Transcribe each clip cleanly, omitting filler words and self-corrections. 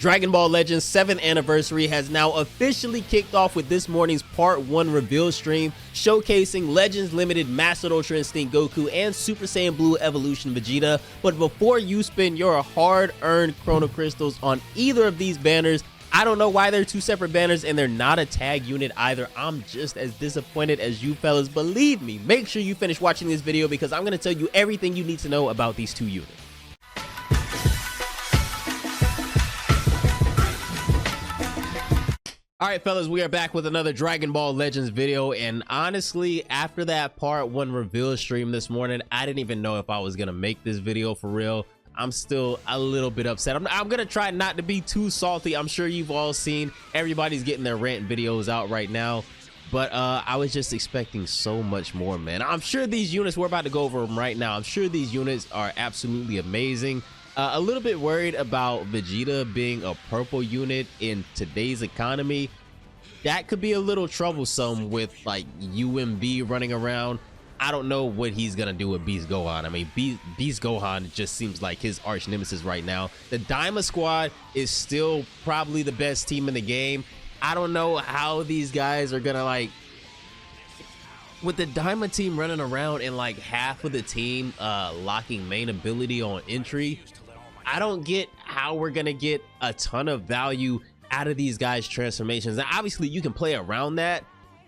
Dragon Ball Legends 7th anniversary has now officially kicked off with this morning's part 1 reveal stream, showcasing Legends Limited Mastered Ultra Instinct Goku and Super Saiyan Blue Evolution Vegeta. But before you spend your hard-earned Chrono Crystals on either of these banners, I don't know why they're two separate banners and they're not a tag unit either. I'm just as disappointed as you fellas. Believe me, make sure you finish watching this video because I'm going to tell you everything you need to know about these two units. Alright fellas, we are back with another Dragon Ball Legends video, and honestly, after that part 1 reveal stream this morning, I didn't even know if I was gonna make this video for real. I'm still a little bit upset. I'm gonna try not to be too salty. I'm sure you've all seen everybody's getting their rant videos out right now, but I was just expecting so much more, man. I'm sure these units, we're about to go over them right now, I'm sure these units are absolutely amazing. A little bit worried about Vegeta being a purple unit in today's economy. That could be a little troublesome with like UMB running around. I don't know what he's gonna do with Beast Gohan. I mean, Beast Gohan just seems like his arch nemesis right now. The Daima squad is still probably the best team in the game. I don't know how these guys are gonna, like, with the Daima team running around and like half of the team locking main ability on entry. I don't get how we're gonna get a ton of value out of these guys' transformations. Now, obviously you can play around that,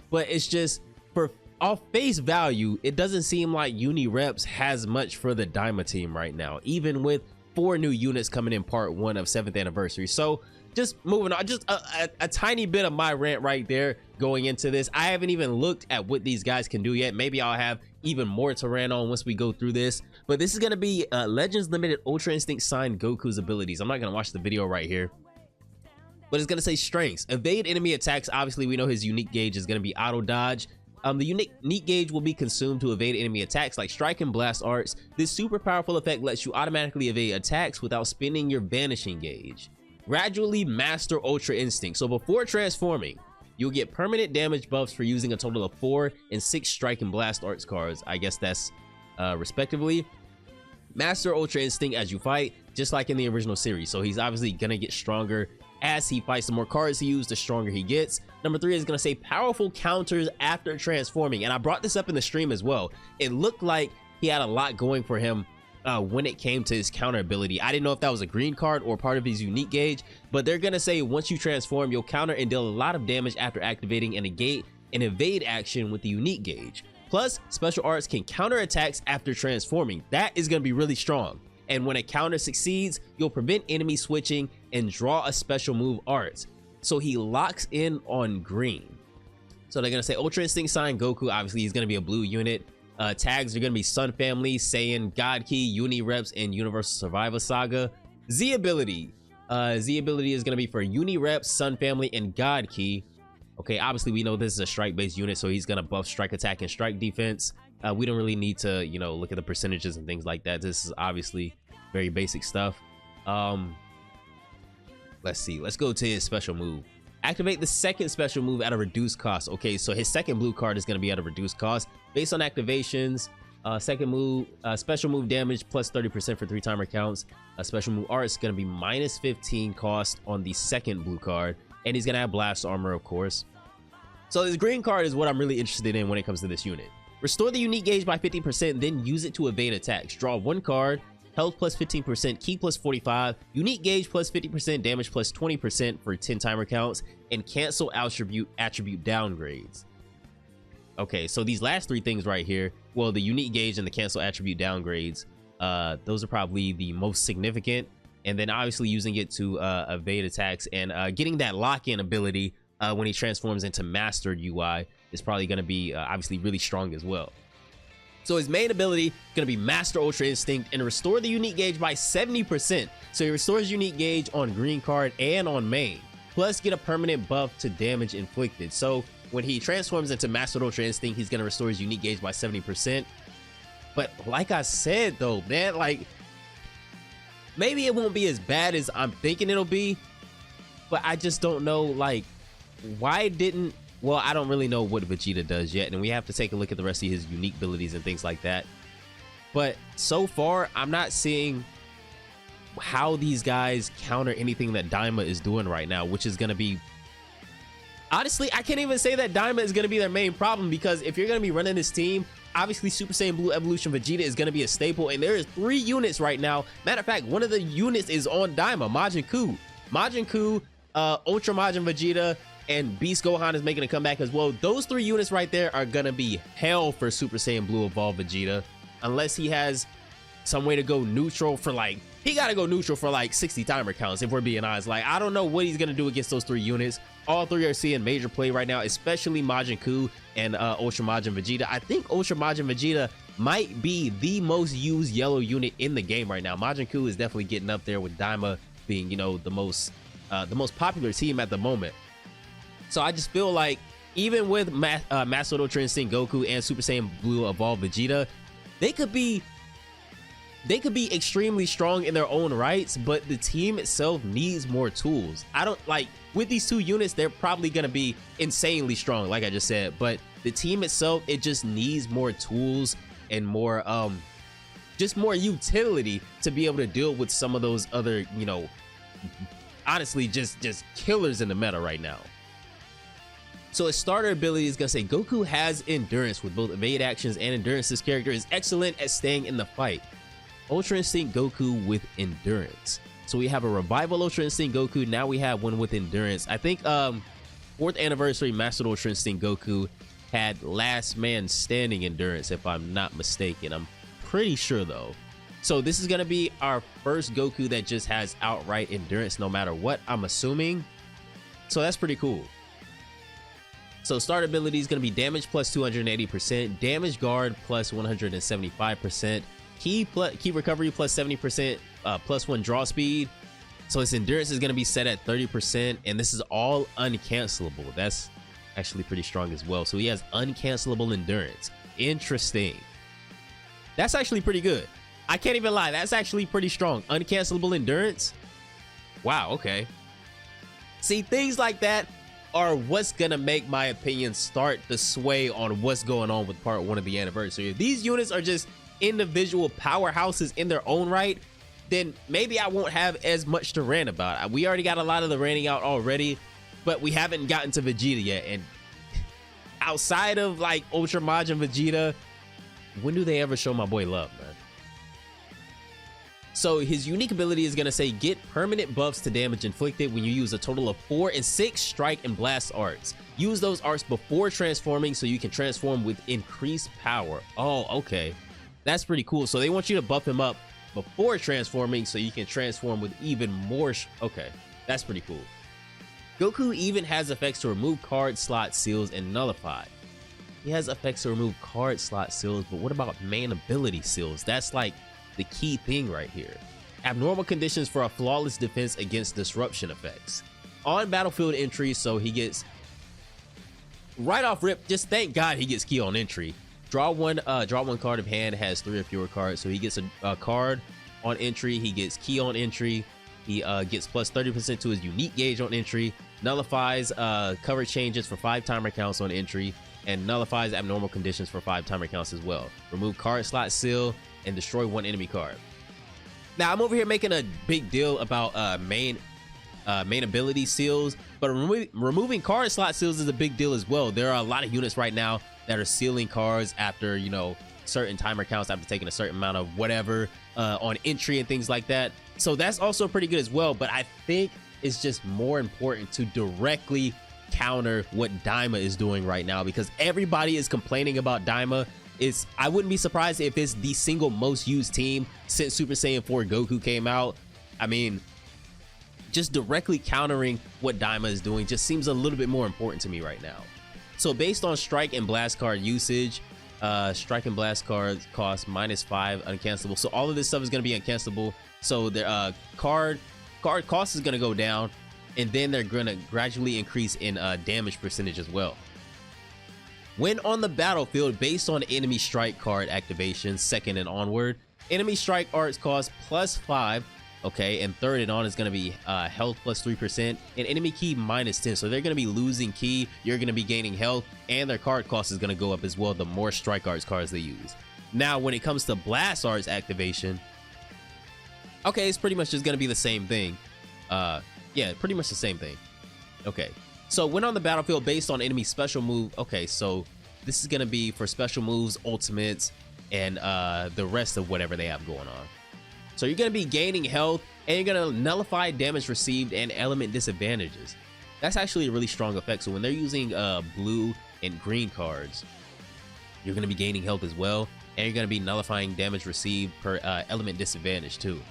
but it's just for off face value, it doesn't seem like Uni Reps has much for the Daima team right now, even with 4 new units coming in part 1 of 7th anniversary. So just moving on, just a tiny bit of my rant right there going into this. I haven't even looked at what these guys can do yet. Maybe I'll have even more to rant on once we go through this, but this is going to be Legends Limited Ultra Instinct signed Goku's abilities. I'm not going to watch the video right here, but it's going to say strengths. Evade enemy attacks. Obviously we know his unique gauge is going to be auto dodge. The unique gauge will be consumed to evade enemy attacks like strike and blast arts. This super powerful effect lets you automatically evade attacks without spending your vanishing gauge. Gradually master Ultra Instinct. So before transforming, you'll get permanent damage buffs for using a total of 4 and 6 strike and blast arts cards. I guess that's respectively. Master Ultra Instinct as you fight, just like in the original series. So he's obviously gonna get stronger as he fights. The more cards he uses, the stronger he gets. Number 3 is gonna say powerful counters after transforming, and I brought this up in the stream as well. It looked like he had a lot going for him when it came to his counter ability. I didn't know if that was a green card or part of his unique gauge, but they're gonna say once you transform, you'll counter and deal a lot of damage after activating and negate an evade action with the unique gauge. Plus, special arts can counter attacks after transforming. That is gonna be really strong. And when a counter succeeds, you'll prevent enemy switching and draw a special move arts. So he locks in on green. So they're gonna say Ultra Instinct sign Goku. Obviously he's gonna be a blue unit. Tags are gonna be Sun Family, Saiyan, God Key, Uni Reps, and Universal Survival Saga. Z ability. Z ability is gonna be for Uni Reps, Sun Family, and God Key. Okay, obviously we know this is a strike-based unit, so he's gonna buff strike attack and strike defense. We don't really need to, you know, look at the percentages and things like that. This is obviously very basic stuff. Let's see. Let's go to his special move. Activate the second special move at a reduced cost. Okay, so his second blue card is going to be at a reduced cost. Based on activations, second move, special move damage plus 30% for 3 timer counts. A special move art is going to be minus 15 cost on the second blue card. And he's going to have blast armor, of course. So this green card is what I'm really interested in when it comes to this unit. Restore the unique gauge by 50%, then use it to evade attacks. Draw 1 card. Health plus 15%, key plus 45, unique gauge plus 50%, damage plus 20% for 10 timer counts, and cancel attribute downgrades. Okay, so these last 3 things right here, well, the unique gauge and the cancel attribute downgrades, those are probably the most significant. And then obviously using it to evade attacks and getting that lock-in ability when he transforms into mastered UI is probably going to be obviously really strong as well. So his main ability going to be Master Ultra Instinct and restore the unique gauge by 70%. So he restores unique gauge on green card and on main. Plus get a permanent buff to damage inflicted. So when he transforms into Master Ultra Instinct, he's going to restore his unique gauge by 70%. But like I said though, man, like maybe it won't be as bad as I'm thinking it'll be. But I just don't know, like, why didn't... Well, I don't really know what Vegeta does yet, and we have to take a look at the rest of his unique abilities and things like that. But so far, I'm not seeing how these guys counter anything that Daima is doing right now, which is going to be, honestly, I can't even say that Daima is going to be their main problem, because if you're going to be running this team, obviously Super Saiyan Blue Evolution Vegeta is going to be a staple, and there is 3 units right now. Matter of fact, one of the units is on Daima, Majin Ku, Ultra Majin Vegeta, and Beast Gohan is making a comeback as well. Those 3 units right there are going to be hell for Super Saiyan Blue Evolved Vegeta, unless he has some way to go neutral for like, he got to go neutral for like 60 timer counts, if we're being honest. Like, I don't know what he's going to do against those 3 units. All 3 are seeing major play right now, especially Majin Ku and Ultra Majin Vegeta. I think Ultra Majin Vegeta might be the most used yellow unit in the game right now. Majin Ku is definitely getting up there, with Daima being, you know, the most popular team at the moment. So I just feel like even with Master Ultra Instinct Goku and Super Saiyan Blue Evolved Vegeta, they could be extremely strong in their own rights, but the team itself needs more tools. I don't like, with these 2 units, they're probably going to be insanely strong, like I just said, but the team itself, it just needs more tools and more just more utility to be able to deal with some of those other, you know, honestly just killers in the meta right now. So his starter ability is going to say Goku has endurance with both evade actions and endurance. This character is excellent at staying in the fight. Ultra Instinct Goku with endurance. So we have a revival Ultra Instinct Goku. Now we have one with endurance. I think 4th anniversary Master Ultra Instinct Goku had last man standing endurance, if I'm not mistaken. I'm pretty sure though. So this is going to be our first Goku that just has outright endurance no matter what, I'm assuming. So that's pretty cool. So start ability is going to be damage plus 280%, damage guard plus 175%, key recovery plus 70%, plus 1 draw speed. So his endurance is going to be set at 30%, and this is all uncancelable. That's actually pretty strong as well. So he has uncancelable endurance. Interesting. That's actually pretty good. I can't even lie. That's actually pretty strong. Uncancelable endurance. Wow. Okay. See, things like that are what's gonna make my opinion start to sway on what's going on with part 1 of the anniversary. If these units are just individual powerhouses in their own right, then maybe I won't have as much to rant about. We already got a lot of the ranting out already, but we haven't gotten to Vegeta yet. And outside of like Ultra Majin Vegeta, when do they ever show my boy love, man? So his unique ability is going to say get permanent buffs to damage inflicted when you use a total of 4 and 6 strike and blast arts. Use those arts before transforming so you can transform with increased power. Oh, okay. That's pretty cool. So they want you to buff him up before transforming so you can transform with even more. Okay, that's pretty cool. Goku even has effects to remove card slot seals and nullify. He has effects to remove card slot seals, but what about main ability seals? That's like the key thing right here. Abnormal conditions for a flawless defense against disruption effects. On battlefield entry, so he gets, right off rip, just thank God he gets key on entry. Draw one card of hand, has 3 or fewer cards, so he gets a card on entry, he gets key on entry, he gets plus 30% to his unique gauge on entry, nullifies cover changes for 5 timer counts on entry, and nullifies abnormal conditions for 5 timer counts as well. Remove card slot seal and destroy 1 enemy card. Now I'm over here making a big deal about main ability seals, but removing card slot seals is a big deal as well. There are a lot of units right now that are sealing cards after, you know, certain timer counts, after taking a certain amount of whatever on entry and things like that. So that's also pretty good as well, but I think it's just more important to directly counter what Daima is doing right now, because everybody is complaining about Daima. I wouldn't be surprised if it's the single most used team since Super Saiyan 4 Goku came out. I mean, just directly countering what Daima is doing just seems a little bit more important to me right now. So based on strike and blast card usage, strike and blast cards cost -5 uncancelable. So all of this stuff is going to be uncancelable. So their card cost is going to go down, and then they're going to gradually increase in damage percentage as well. When on the battlefield, based on enemy strike card activation, 2nd and onward, enemy strike arts cost +5, okay, and 3rd and on is going to be health plus 3%, and enemy key -10. So they're going to be losing key, you're going to be gaining health, and their card cost is going to go up as well the more strike arts cards they use. Now, when it comes to blast arts activation, Okay, it's pretty much just gonna be the same thing. Yeah, pretty much the same thing. Okay, so when on the battlefield based on enemy special move. Okay, so this is gonna be for special moves, ultimates, and the rest of whatever they have going on. So you're gonna be gaining health, and you're gonna nullify damage received and element disadvantages. That's actually a really strong effect. So when they're using blue and green cards, you're gonna be gaining health as well, and you're gonna be nullifying damage received per element disadvantage too.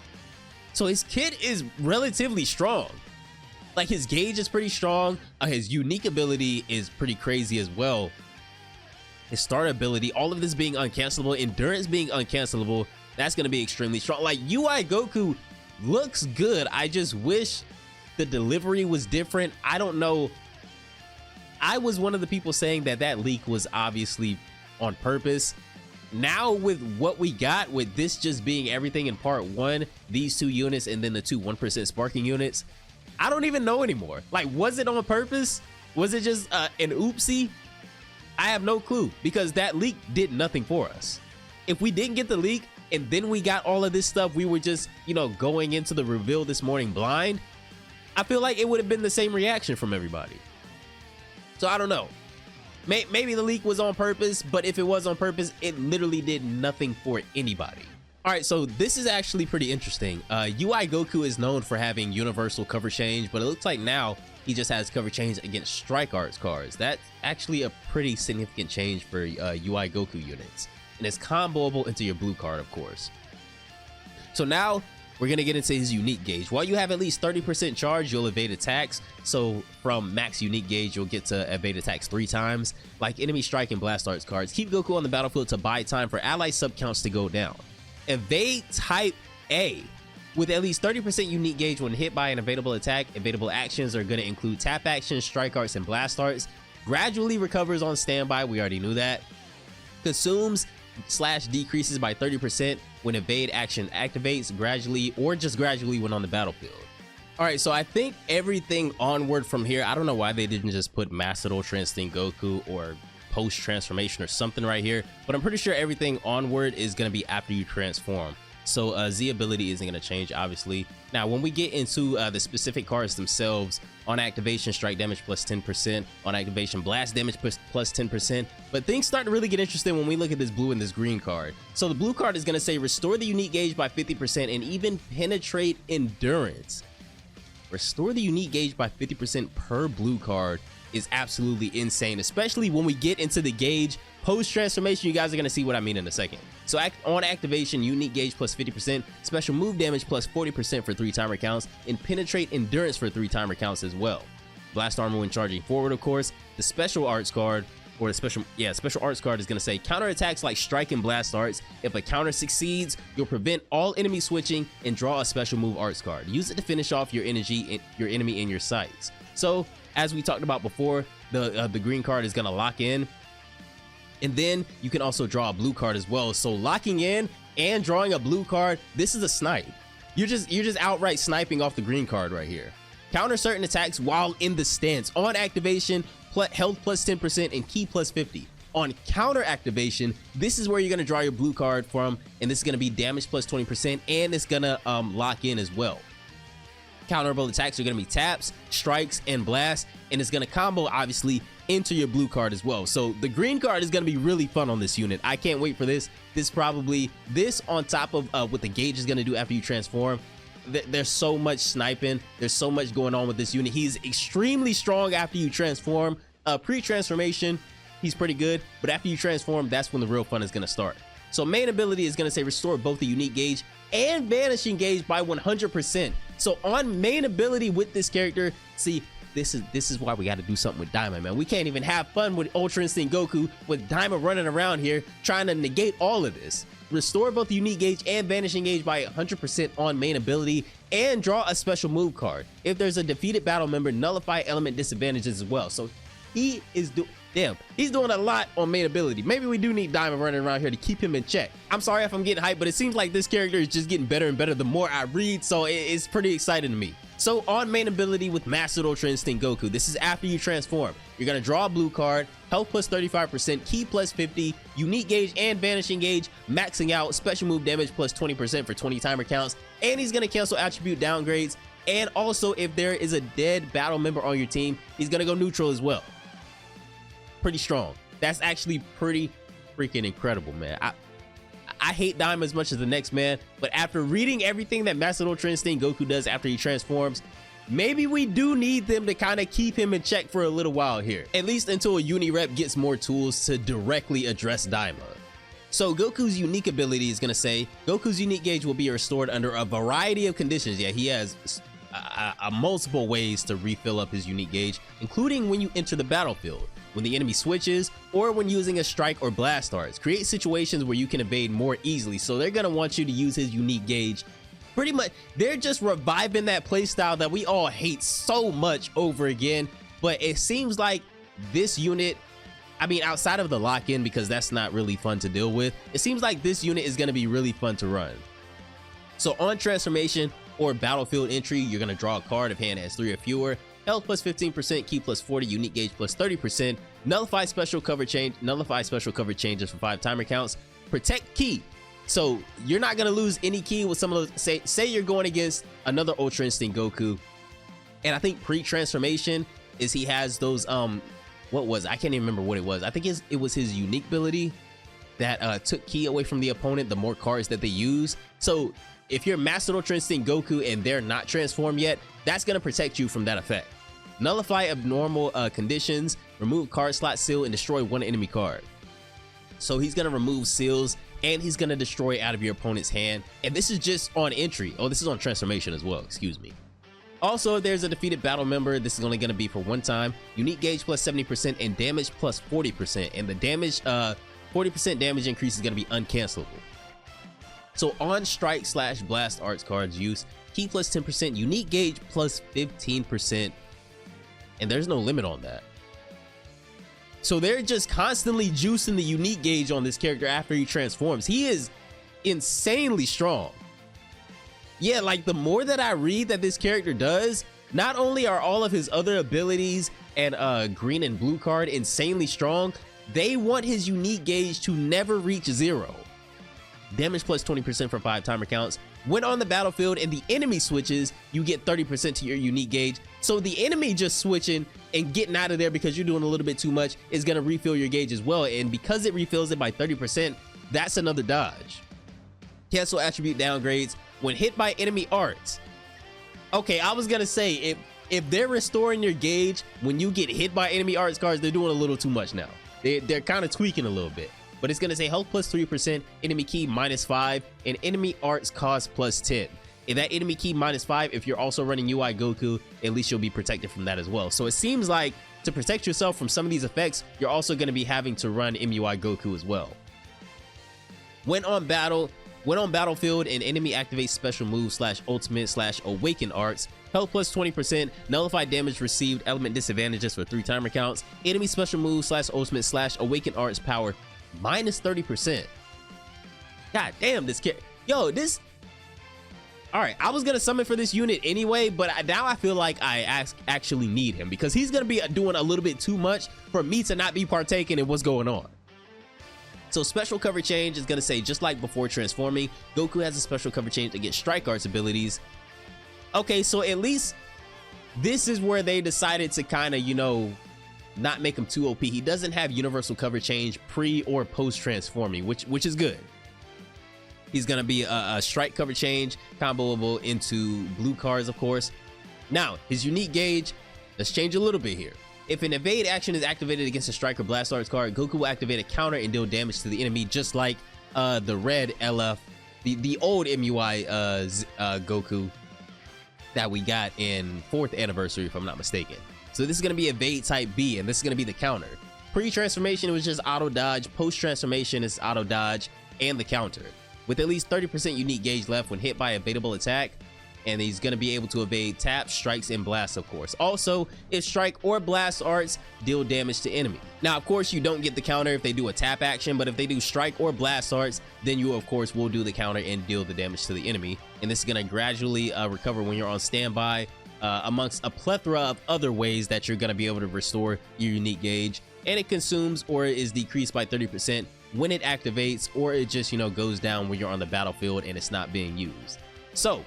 So his kit is relatively strong. Like, his gauge is pretty strong. His unique ability is pretty crazy as well. His start ability, all of this being uncancelable, endurance being uncancelable, that's going to be extremely strong. Like, UI Goku looks good. I just wish the delivery was different. I don't know. I was one of the people saying that that leak was obviously on purpose. Now with what we got, with this just being everything in part 1, these 2 units and then the 2 1% sparking units, I don't even know anymore. Like, was it on purpose? Was it just an oopsie? I have no clue, because that leak did nothing for us. If we didn't get the leak and then we got all of this stuff, we were just, you know, going into the reveal this morning blind, I feel like it would have been the same reaction from everybody. So I don't know. Maybe the leak was on purpose, but if it was on purpose, it literally did nothing for anybody. All right, so this is actually pretty interesting. UI Goku is known for having universal cover change, but it looks like now he just has cover change against strike arts cards. That's actually a pretty significant change for UI Goku units, and it's comboable into your blue card, of course. So now we're gonna get into his unique gauge. While you have at least 30% charge, you'll evade attacks. So from max unique gauge, you'll get to evade attacks 3 times. Like enemy strike and blast arts cards, keep Goku on the battlefield to buy time for ally sub counts to go down. Evade type A. With at least 30% unique gauge when hit by an evadable attack, evadable actions are going to include tap actions, strike arts, and blast arts. Gradually recovers on standby, we already knew that. Consumes / decreases by 30% when evade action activates, gradually or just gradually when on the battlefield. Alright, so I think everything onward from here, I don't know why they didn't just put Mastered Ultra Instinct Goku or post transformation or something right here, but I'm pretty sure everything onward is going to be after you transform. So Z ability isn't going to change, obviously. Now when we get into the specific cards themselves, on activation strike damage plus 10%, on activation blast damage plus 10%, but things start to really get interesting when we look at this blue and this green card. So the blue card is going to say restore the unique gauge by 50% and even penetrate endurance. Restore the unique gauge by 50% per blue card is absolutely insane, especially when we get into the gauge post transformation. You guys are going to see what I mean in a second. So on activation, unique gauge plus 50%, special move damage plus 40% for 3 timer counts, and penetrate endurance for 3 timer counts as well. Blast armor when charging forward, of course. The special arts card, or the special arts card is going to say counter attacks like strike and blast arts. If a counter succeeds, you'll prevent all enemy switching and draw a special move arts card. Use it to finish off your enemy in your sights. So as we talked about before, the green card is going to lock in, and then you can also draw a blue card as well. So locking in and drawing a blue card, this is a snipe. You're just outright sniping off the green card right here. Counter certain attacks while in the stance. On activation, health plus 10% and ki plus 50. On counter activation, this is where you're going to draw your blue card from, and this is going to be damage plus 20%, and it's going to lock in as well. Counterable attacks are going to be taps, strikes, and blasts, and it's going to combo obviously into your blue card as well. So the green card is going to be really fun on this unit. I can't wait for this. This on top of what the gauge is going to do after you transform. There's so much sniping. There's so much going on with this unit. He's extremely strong after you transform. Pre-transformation, he's pretty good, but after you transform, that's when the real fun is going to start. So main ability is going to say restore both the unique gauge and vanishing gauge by 100%. So on main ability with this character, see, this is why we got to do something with Diamond, man. We can't even have fun with Ultra Instinct Goku with Diamond running around here trying to negate all of this. Restore both the unique gauge and vanishing gauge by 100% on main ability, and draw a special move card. If there's a defeated battle member, nullify element disadvantages as well. So he is he's doing a lot on main ability. Maybe we do need Diamond running around here to keep him in check. I'm sorry if I'm getting hyped, but it seems like this character is just getting better and better the more I read, so it's pretty exciting to me. So on main ability with Mastered Ultra Instinct Goku, this is after you transform. You're going to draw a blue card, health plus 35%, ki plus 50, unique gauge and vanishing gauge, maxing out, special move damage plus 20% for 20 timer counts, and he's going to cancel attribute downgrades. And also, if there is a dead battle member on your team, he's going to go neutral as well. Pretty strong. That's actually pretty freaking incredible, man. I hate Daima as much as the next man, but after reading everything that Mastered Ultra Instinct Goku does after he transforms, maybe we do need them to kind of keep him in check for a little while here, at least until a uni rep gets more tools to directly address Daima. So Goku's unique ability is going to say Goku's unique gauge will be restored under a variety of conditions. Yeah, he has multiple ways to refill up his unique gauge, including when you enter the battlefield, when the enemy switches, or when using a strike or blast arts. Create situations where you can evade more easily. So they're gonna want you to use his unique gauge. Pretty much, they're just reviving that playstyle that we all hate so much over again. But it seems like this unit, I mean, outside of the lock-in, because that's not really fun to deal with, it seems like this unit is gonna be really fun to run. So on transformation or battlefield entry, you're gonna draw a card if hand has 3 or fewer, health plus 15%, ki plus 40, unique gauge plus 30%, nullify special cover changes for 5 timer counts, protect ki. So you're not gonna lose any ki with some of those. Say you're going against another Ultra Instinct Goku, and I think pre-transformation is he has those what was, I can't even remember what it was. I think it was his unique ability that took ki away from the opponent the more cards that they use. So if you're Mastered Ultra Instinct Goku and they're not transformed yet, that's going to protect you from that effect. Nullify abnormal conditions, remove card slot seal, and destroy 1 enemy card. So he's going to remove seals, and he's going to destroy out of your opponent's hand. And this is just on entry. Oh, this is on transformation as well, excuse me. Also, if there's a defeated battle member, this is only going to be for 1 time. Unique gauge plus 70% and damage plus 40%. And the damage, 40% damage increase is going to be uncancelable. So on strike / blast arts cards use, ki plus 10%, unique gauge plus 15%, and there's no limit on that. So they're just constantly juicing the unique gauge on this character after he transforms. He is insanely strong. Yeah, like the more that I read that this character does, not only are all of his other abilities and green and blue card insanely strong, they want his unique gauge to never reach 0. Damage plus 20% for 5 timer counts. When on the battlefield and the enemy switches, you get 30% to your unique gauge. So the enemy just switching and getting out of there because you're doing a little bit too much is going to refill your gauge as well. And because it refills it by 30%, that's another dodge. Cancel attribute downgrades when hit by enemy arts. Okay, I was going to say, if they're restoring your gauge when you get hit by enemy arts cards, they're doing a little too much now. They're kind of tweaking a little bit. But it's going to say health plus 3%, enemy ki minus 5, and enemy arts cost plus 10. If that enemy ki minus 5, if you're also running MUI Goku, at least you'll be protected from that as well. So it seems like to protect yourself from some of these effects, you're also going to be having to run MUI Goku as well. When on battlefield, an enemy activates special move / ultimate / awaken arts, health plus 20%, nullify damage received, element disadvantages for 3 timer counts, enemy special move / ultimate / awaken arts power minus 30%. God damn, this kid. Yo, this. All right, I was gonna summon for this unit anyway, but now I feel like I actually need him because he's gonna be doing a little bit too much for me to not be partaking in what's going on. So special cover change is gonna say, just like before transforming, Goku has a special cover change against strike arts abilities. Okay, so at least this is where they decided to kind of, you know, not make him too OP. He doesn't have universal cover change pre or post transforming, which is good. He's gonna be a strike cover change, comboable into blue cards, of course. Now his unique gauge, let's change a little bit here. If an evade action is activated against a strike or blast arts card, Goku will activate a counter and deal damage to the enemy, just like the red LF, the old MUI Goku that we got in 4th anniversary, if I'm not mistaken. So this is going to be evade type B, and this is going to be the counter. Pre-transformation, it was just auto dodge. Post-transformation is auto dodge and the counter. With at least 30% unique gauge left when hit by a evadable attack, and he's going to be able to evade taps, strikes, and blasts, of course. Also, if strike or blast arts deal damage to enemy. Now, of course, you don't get the counter if they do a tap action, but if they do strike or blast arts, then you, of course, will do the counter and deal the damage to the enemy. And this is going to gradually recover when you're on standby amongst a plethora of other ways that you're going to be able to restore your unique gauge. And it consumes or is decreased by 30% when it activates, or it just, you know, goes down when you're on the battlefield and it's not being used. So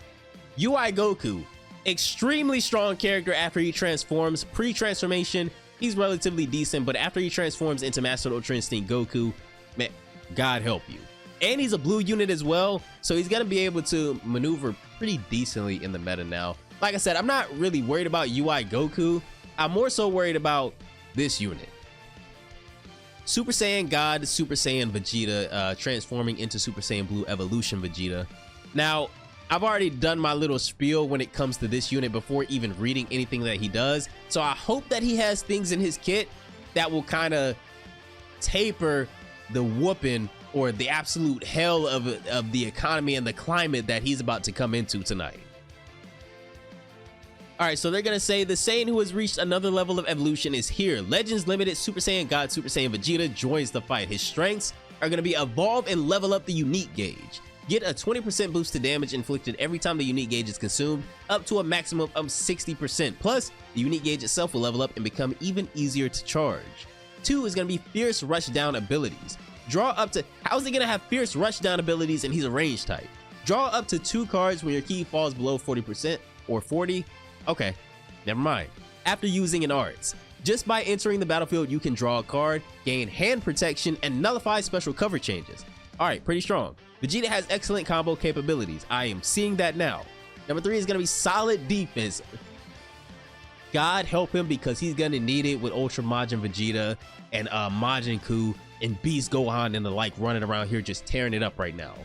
MUI Goku, extremely strong character after he transforms. Pre-transformation, he's relatively decent, but after he transforms into Master Ultra Instinct Goku, man, God help you. And he's a blue unit as well, so he's gonna be able to maneuver pretty decently in the meta now. Like I said, I'm not really worried about MUI Goku. I'm more so worried about this unit. Super Saiyan God, Super Saiyan Vegeta, transforming into Super Saiyan Blue Evolution Vegeta. Now, I've already done my little spiel when it comes to this unit before even reading anything that he does. So I hope that he has things in his kit that will kind of taper the whooping or the absolute hell of the economy and the climate that he's about to come into tonight. All right, so they're gonna say the Saiyan who has reached another level of evolution is here. Legends Limited Super Saiyan God Super Saiyan Vegeta joins the fight. His strengths are gonna be evolve and level up the unique gauge. Get a 20% boost to damage inflicted every time the unique gauge is consumed, up to a maximum of 60%. Plus, the unique gauge itself will level up and become even easier to charge. 2 is gonna be Fierce Rushdown abilities. Draw up to, how is he gonna have Fierce Rushdown abilities and he's a range type? Draw up to 2 cards when your key falls below 40% or 40. Okay, never mind. After using an arts, just by entering the battlefield, you can draw a card, gain hand protection, and nullify special cover changes. All right, pretty strong. Vegeta has excellent combo capabilities. I am seeing that now. Number 3 is gonna be solid defense. God help him, because he's gonna need it with Ultra Majin Vegeta and Majin Ku and Beast Gohan and the like running around here just tearing it up right now.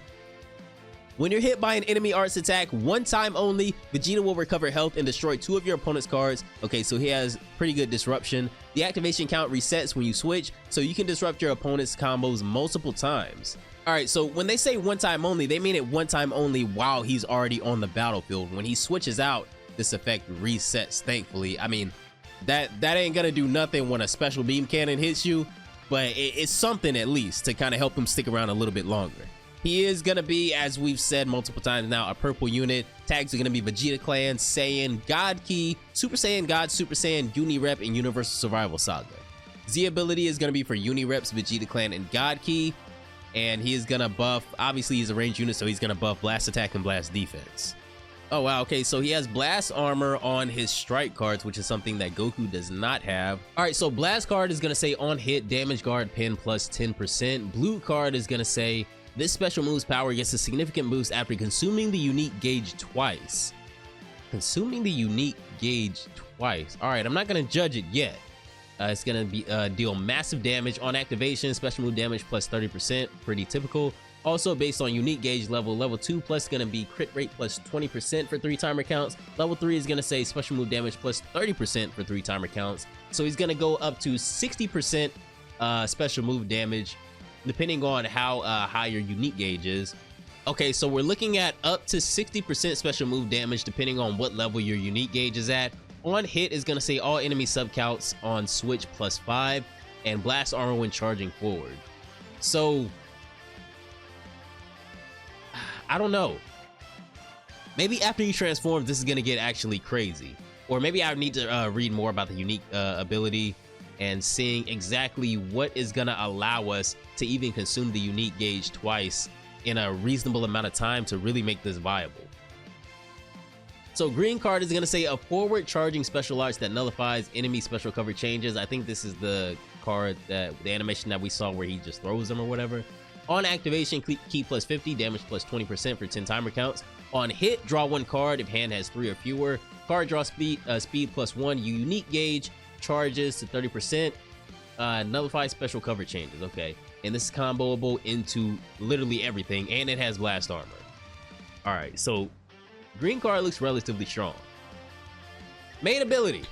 When you're hit by an enemy arts attack one time only, Vegeta will recover health and destroy 2 of your opponent's cards. Okay, so he has pretty good disruption. The activation count resets when you switch, so you can disrupt your opponent's combos multiple times. All right, so when they say one time only, they mean it one time only while he's already on the battlefield. When he switches out, this effect resets, thankfully. I mean, that ain't gonna do nothing when a special beam cannon hits you, but it's something at least to kind of help him stick around a little bit longer. He is gonna be, as we've said multiple times now, a purple unit. Tags are gonna be Vegeta Clan, Saiyan, God Key, Super Saiyan God, Super Saiyan, Unirep, and Universal Survival Saga. Z ability is gonna be for Unireps, Vegeta Clan, and God Key. And he is gonna buff, obviously he's a ranged unit, so he's gonna buff blast attack and blast defense. Oh wow, okay, so he has blast armor on his strike cards, which is something that Goku does not have. All right, so blast card is gonna say on hit, damage guard pin plus 10%. Blue card is gonna say this special move's power gets a significant boost after consuming the unique gauge twice. Consuming the unique gauge twice. All right, I'm not gonna judge it yet. It's gonna be deal massive damage on activation, special move damage plus 30%, pretty typical. Also based on unique gauge level, level 2 plus is gonna be crit rate plus 20% for 3 timer counts. Level 3 is gonna say special move damage plus 30% for 3 timer counts. So he's gonna go up to 60% special move damage, depending on how high your unique gauge is. Okay, so we're looking at up to 60% special move damage depending on what level your unique gauge is at. On hit is gonna say all enemy subcounts on switch plus 5, and blast armor when charging forward. So I don't know. Maybe after he transforms, this is gonna get actually crazy. Or maybe I need to read more about the unique ability and seeing exactly what is gonna allow us to even consume the unique gauge twice in a reasonable amount of time to really make this viable. So green card is gonna say a forward charging special arts that nullifies enemy special cover changes. I think this is the card that the animation that we saw where he just throws them or whatever. On activation, key plus 50, damage plus 20% for 10 timer counts. On hit, draw 1 card if hand has 3 or fewer. Card draw speed plus 1. Unique gauge charges to 30%. Nullify special cover changes. Okay, and this is comboable into literally everything, and it has blast armor. All right, so green card looks relatively strong. Main ability.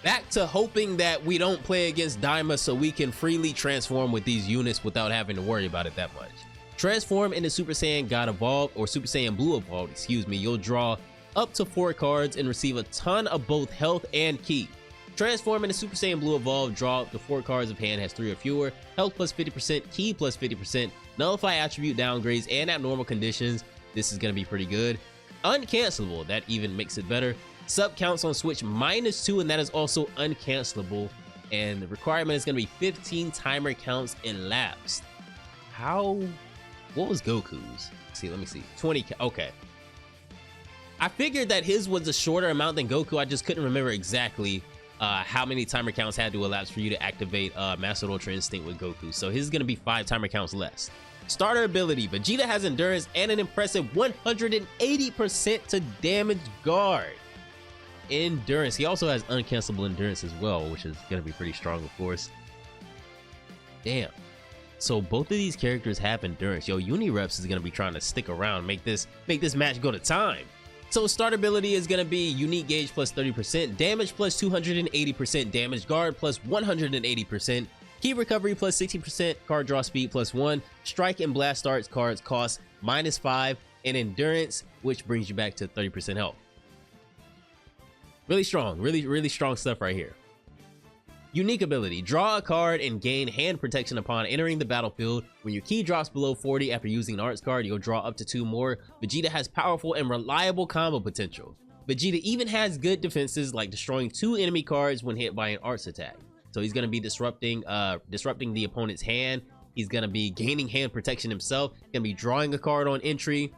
Back to hoping that we don't play against Daima so we can freely transform with these units without having to worry about it that much. Transform into Super Saiyan God Evolved or Super Saiyan Blue Evolved, excuse me. You'll draw up to 4 cards and receive a ton of both health and ki. Transform into Super Saiyan Blue Evolved, draw up to 4 cards if hand has 3 or fewer, health plus 50%, ki plus 50%, nullify attribute downgrades and abnormal conditions. This is going to be pretty good. uncancelable. That even makes it better. Sub counts on Switch -2, and that is also uncancelable. And the requirement is going to be 15 timer counts elapsed. What was Goku's? See, let me see. 20. Okay. I figured that his was a shorter amount than Goku. I just couldn't remember exactly how many timer counts had to elapse for you to activate Master Ultra Instinct with Goku. So his is going to be 5 timer counts less. Starter ability. Vegeta has endurance and an impressive 180% to damage guard. Endurance. He also has uncancelable endurance as well, which is going to be pretty strong, of course. Damn. So both of these characters have endurance. Yo, Unireps is going to be trying to stick around, make this match go to time. So start ability is going to be unique gauge plus 30%, damage plus 280%, damage guard plus 180%, key recovery plus 60%, card draw speed plus 1, strike and blast starts cards cost -5, and endurance, which brings you back to 30% health. Really strong, really strong stuff right here. Unique ability, draw a card and gain hand protection upon entering the battlefield. When your key drops below 40 after using an arts card, you'll draw up to 2 more. Vegeta has powerful and reliable combo potential. Vegeta even has good defenses like destroying 2 enemy cards when hit by an arts attack. So he's going to be disrupting the opponent's hand. He's going to be gaining hand protection himself. He's going to be drawing a card on entry.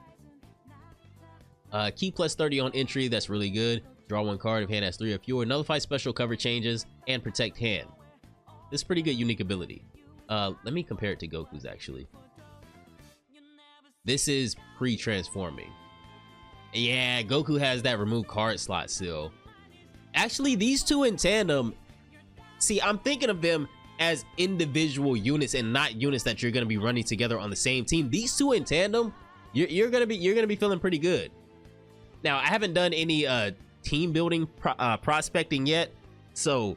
Key plus 30 on entry, that's really good. Draw 1 card if hand has 3 or fewer. Nullify special cover changes and protect hand. This is pretty good unique ability. Let me compare it to Goku's actually. This is pre-transforming. Yeah, Goku has that remove card slot still. Actually, these two in tandem, see, I'm thinking of them as individual units and not units that you're gonna be running together on the same team. These two in tandem, you're gonna be feeling pretty good. Now, I haven't done any team building prospecting yet, so,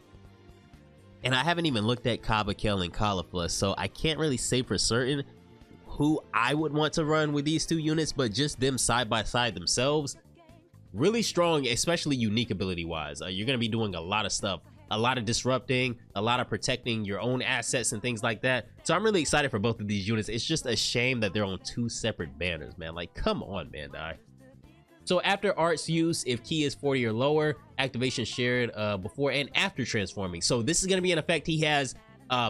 and I haven't even looked at Kabakel and Caulifla, so I can't really say for certain who I would want to run with these two units, but just them side by side themselves, really strong, especially unique ability wise. You're going to be doing a lot of stuff, a lot of disrupting, a lot of protecting your own assets and things like that. So I'm really excited for both of these units. It's just a shame that they're on 2 separate banners, man. Like, come on, Bandai. So after arts use, if key is 40 or lower, activation shared before and after transforming. So this is going to be an effect he has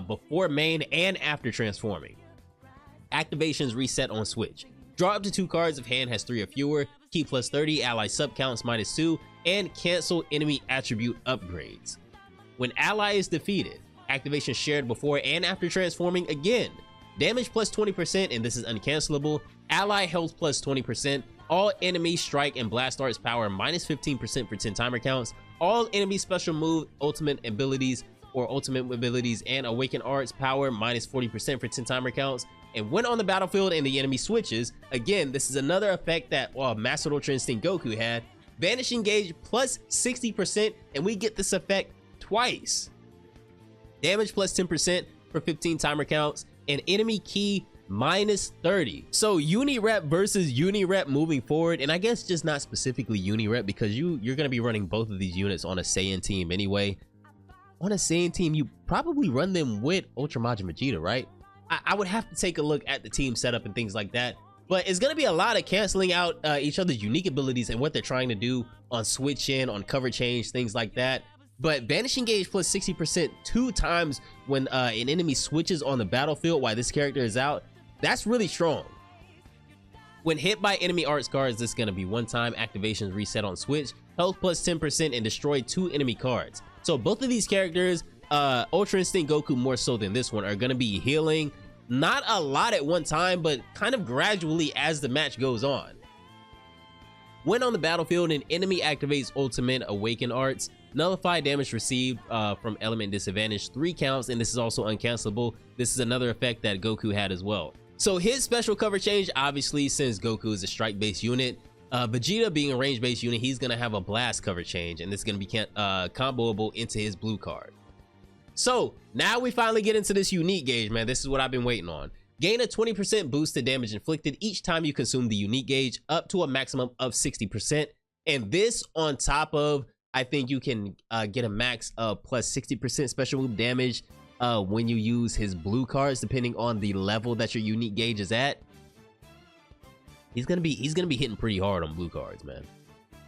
before main and after transforming. Activations reset on switch. Draw up to 2 cards if hand has 3 or fewer, key plus 30, ally sub counts -2, and cancel enemy attribute upgrades. When ally is defeated, activation shared before and after transforming again. Damage plus 20%, and this is uncancelable. Ally health plus 20%. All enemy strike and blast arts power -15% for 10 timer counts. All enemy special move, ultimate abilities or ultimate abilities and awaken arts power -40% for 10 timer counts. And when on the battlefield and the enemy switches, again, this is another effect that Master Ultra Instinct Goku had. Vanishing gauge plus 60%, and we get this effect twice. Damage plus 10% for 15 timer counts, and enemy key -30. So Unirep versus Unirep moving forward, and I guess just not specifically Unirep because you're going to be running both of these units on a Saiyan team anyway. On a Saiyan team, you probably run them with Ultra Majin Vegeta, right? I would have to take a look at the team setup and things like that, but it's going to be a lot of canceling out each other's unique abilities and what they're trying to do on switch in, on cover change, things like that. But vanishing gauge plus 60% 2 times when an enemy switches on the battlefield while this character is out, that's really strong. When hit by enemy arts cards, this is going to be 1 time. Activations reset on switch. Health plus 10% and destroy 2 enemy cards. So both of these characters, Ultra Instinct Goku more so than this one, are going to be healing not a lot at one time, but kind of gradually as the match goes on. When on the battlefield, an enemy activates ultimate awaken arts, nullify damage received from element disadvantage 3 counts, and this is also uncancelable. This is another effect that Goku had as well. So his special cover change, obviously, since Goku is a strike based unit, Vegeta being a range based unit, he's gonna have a blast cover change, and this is gonna be comboable into his blue card. So now we finally get into this unique gauge, man. This is what I've been waiting on. Gain a 20% boost to damage inflicted each time you consume the unique gauge, up to a maximum of 60%. And this on top of, I think you can get a max of plus 60% special move damage when you use his blue cards, depending on the level that your unique gauge is at. He's gonna be hitting pretty hard on blue cards, man.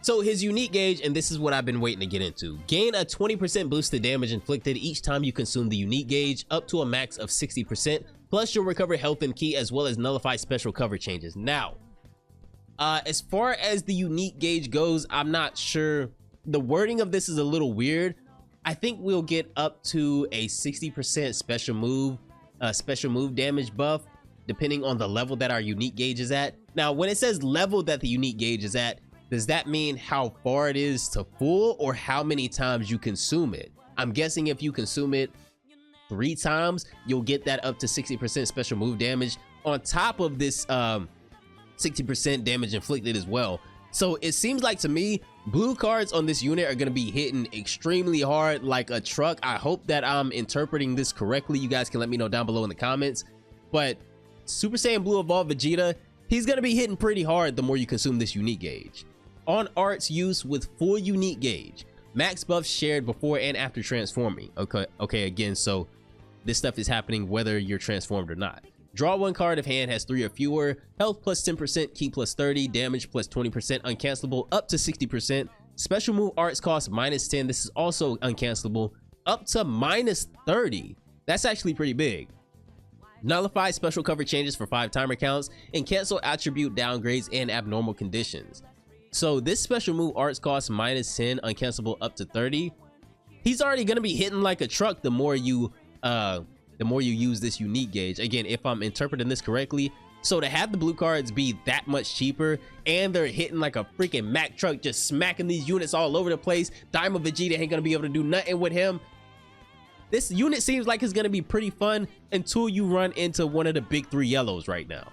So his unique gauge, and this is what I've been waiting to get into, gain a 20% boost to damage inflicted each time you consume the unique gauge, up to a max of 60%, plus you'll recover health and ki, as well as nullify special cover changes. Now, as far as the unique gauge goes, I'm not sure. The wording of this is a little weird. I think we'll get up to a 60% special move damage buff, depending on the level that our unique gauge is at. Now, when it says level that the unique gauge is at, does that mean how far it is to full, or how many times you consume it? I'm guessing if you consume it 3 times, you'll get that up to 60% special move damage on top of this 60% damage inflicted as well. So it seems like to me, blue cards on this unit are going to be hitting extremely hard like a truck. I hope that I'm interpreting this correctly. You guys can let me know down below in the comments. But Super Saiyan Blue Evolved Vegeta, he's going to be hitting pretty hard the more you consume this unique gauge. On arts use with full unique gauge, max buffs shared before and after transforming. Okay, again, so this stuff is happening whether you're transformed or not. Draw 1 card if hand has 3 or fewer, health plus 10%, ki plus 30, damage plus 20%, uncancelable up to 60%, special move arts cost minus 10, this is also uncancelable, up to minus 30. That's actually pretty big. Nullify special cover changes for 5 timer counts, and cancel attribute downgrades and abnormal conditions. So this special move arts cost minus 10, uncancelable up to 30. He's already gonna be hitting like a truck the more you use this unique gauge. Again, if I'm interpreting this correctly, so to have the blue cards be that much cheaper and they're hitting like a freaking Mack truck, just smacking these units all over the place, Diamond Vegeta ain't gonna be able to do nothing with him. This unit seems like it's gonna be pretty fun until you run into one of the big 3 yellows right now.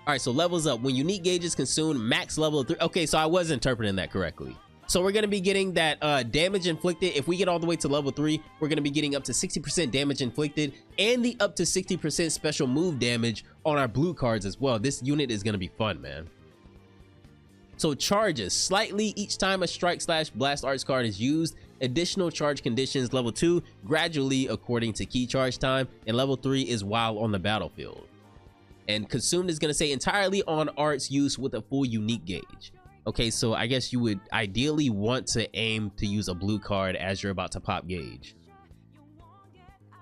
All right, so levels up. When unique gauge is consumed, max level of 3. Okay, so I was interpreting that correctly. So we're going to be getting that damage inflicted. If we get all the way to level 3, we're going to be getting up to 60% damage inflicted and the up to 60% special move damage on our blue cards as well. This unit is going to be fun, man. So charges slightly each time a strike / blast arts card is used. Additional charge conditions level 2 gradually according to key charge time, and level 3 is while on the battlefield. And consumed is going to say entirely on arts use with a full unique gauge. Okay, so I guess you would ideally want to aim to use a blue card as you're about to pop gauge.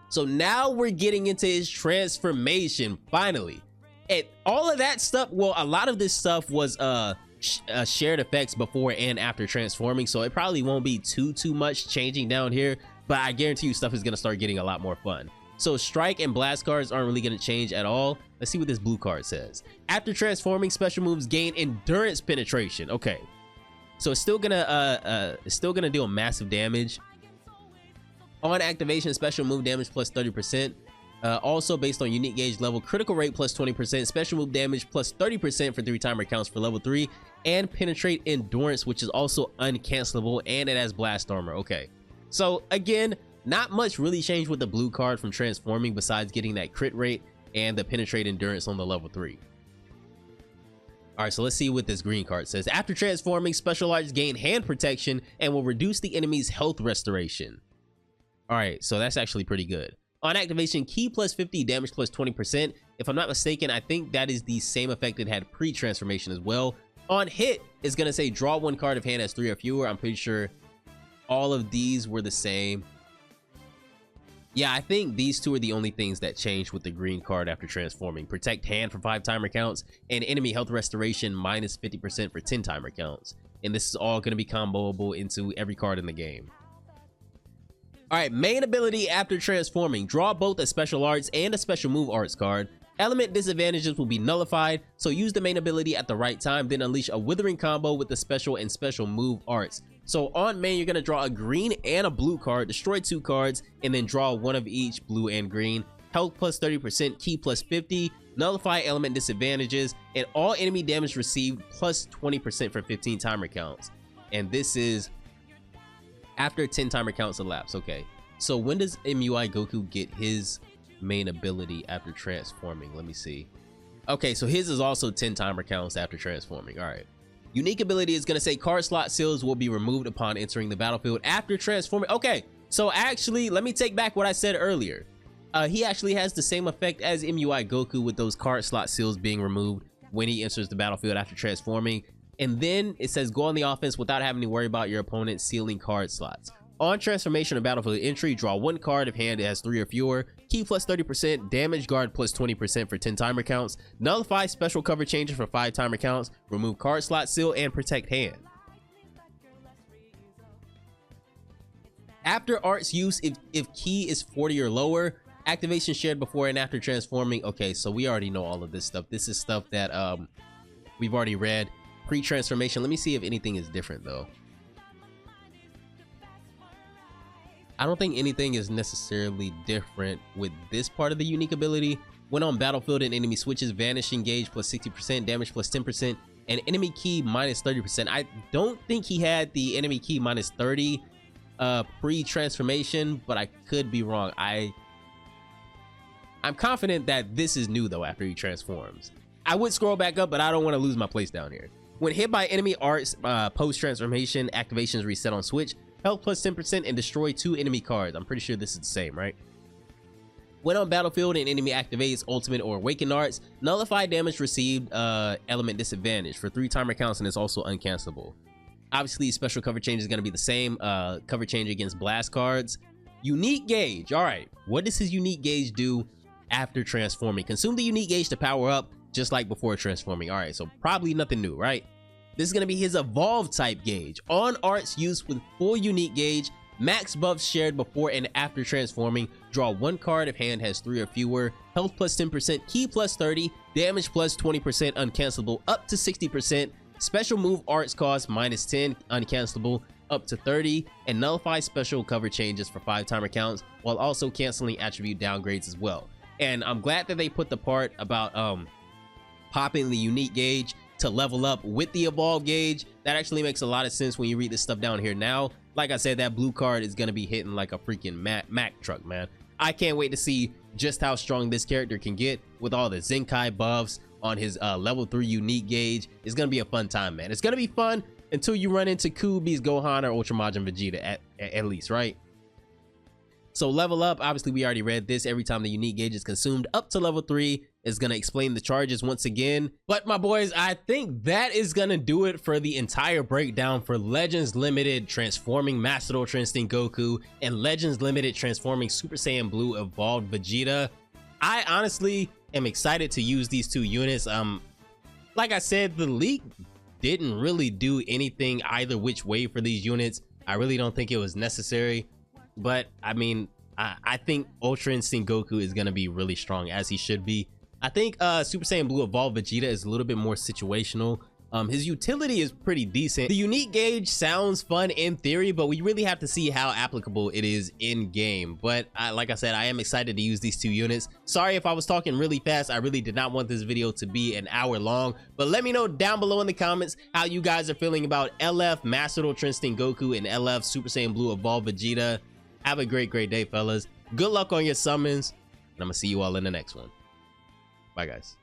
So now we're getting into his transformation finally. And all of that stuff, well, a lot of this stuff was shared effects before and after transforming, so it probably won't be too much changing down here, but I guarantee you stuff is going to start getting a lot more fun. So strike and blast cards aren't really going to change at all. Let's see what this blue card says. After transforming, special moves gain endurance penetration. Okay, so it's still gonna deal massive damage. On activation, special move damage plus 30%. Also based on unique gauge level, critical rate plus 20%, special move damage plus 30% for 3 timer counts for level 3, and penetrate endurance, which is also uncancelable, and it has blast armor. Okay, so again, not much really changed with the blue card from transforming besides getting that crit rate and the penetrate endurance on the level 3. All right, so let's see what this green card says. After transforming, special arts gain hand protection and will reduce the enemy's health restoration. All right, so that's actually pretty good. On activation, ki plus 50, damage plus 20%. If I'm not mistaken, I think that is the same effect it had pre-transformation as well. On hit, it's gonna say draw 1 card if hand has 3 or fewer. I'm pretty sure all of these were the same. Yeah, I think these 2 are the only things that changed with the green card after transforming. Protect hand for 5 timer counts and enemy health restoration minus 50% for 10 timer counts. And this is all going to be comboable into every card in the game. All right, main ability after transforming. Draw both a special arts and a special move arts card. Element disadvantages will be nullified, so use the main ability at the right time, then unleash a withering combo with the special and special move arts. So on main, you're going to draw a green and a blue card, destroy 2 cards, and then draw 1 of each, blue and green. Health plus 30%, ki plus 50, nullify element disadvantages, and all enemy damage received plus 20% for 15 timer counts. And this is after 10 timer counts elapse. Okay, so when does MUI Goku get his main ability after transforming? Let me see. Okay, so his is also 10 timer counts after transforming. All right, unique ability is going to say card slot seals will be removed upon entering the battlefield after transforming. Okay, so actually let me take back what I said earlier. He actually has the same effect as MUI Goku with those card slot seals being removed when he enters the battlefield after transforming. And then it says go on the offense without having to worry about your opponent sealing card slots. On transformation or battlefield entry, draw 1 card if hand has 3 or fewer, key plus 30%, damage guard plus 20% for 10 timer counts, nullify special cover changes for 5 timer counts, remove card slot seal, and protect hand. After art's use, if key is 40 or lower, activation shared before and after transforming. Okay, so we already know all of this stuff. This is stuff that we've already read. Pre-transformation, let me see if anything is different though. I don't think anything is necessarily different with this part of the unique ability. When on battlefield and enemy switches, vanish engage plus 60%, damage plus 10%, and enemy key minus 30%. I don't think he had the enemy key minus 30 pre-transformation, but I could be wrong. I'm confident that this is new though after he transforms. I would scroll back up, but I don't want to lose my place down here. When hit by enemy arts, post-transformation activations reset on switch, health plus 10%, and destroy 2 enemy cards. I'm pretty sure this is the same, right? When on battlefield and enemy activates ultimate or awakened arts, nullify damage received element disadvantage for 3 timer counts, and it's also uncancelable. Obviously, special cover change is going to be the same. Cover change against blast cards. Unique gauge. All right, what does his unique gauge do after transforming? Consume the unique gauge to power up, just like before transforming. All right, so probably nothing new, right? This is going to be his evolve type gauge. On arts use with full unique gauge, max buffs shared before and after transforming, draw 1 card if hand has 3 or fewer, health plus 10%, key plus 30, damage plus 20%, uncancelable up to 60%, special move arts cost minus 10, uncancelable up to 30, and nullify special cover changes for 5 timer counts while also canceling attribute downgrades as well. And I'm glad that they put the part about popping the unique gauge to level up with the evolve gauge. That actually makes a lot of sense when you read this stuff down here. Now, like I said, that blue card is going to be hitting like a freaking Mack truck, man. I can't wait to see just how strong this character can get with all the Zenkai buffs on his level 3 unique gauge. It's going to be a fun time, man. It's going to be fun until you run into Kubi's Gohan or Ultra Majin Vegeta at least, right? So level up, obviously we already read this. Every time the unique gauge is consumed up to level 3, is going to explain the charges once again. But my boys, I think that is going to do it for the entire breakdown for Legends Limited transforming Master Ultra Instinct Goku and Legends Limited transforming Super Saiyan Blue Evolved Vegeta. I honestly am excited to use these 2 units. Like I said, the leak didn't really do anything either which way for these units. I really don't think it was necessary. But I mean, I think Ultra Instinct Goku is going to be really strong, as he should be. I think Super Saiyan Blue Evolved Vegeta is a little bit more situational. His utility is pretty decent. The unique gauge sounds fun in theory, but we really have to see how applicable it is in game. But like I said, I am excited to use these 2 units. Sorry if I was talking really fast. I really did not want this video to be an hour long. But let me know down below in the comments how you guys are feeling about LF Master Ultra Instinct Goku and LF Super Saiyan Blue Evolved Vegeta. Have a great day, fellas. Good luck on your summons, and I'm gonna see you all in the next one. Bye, guys.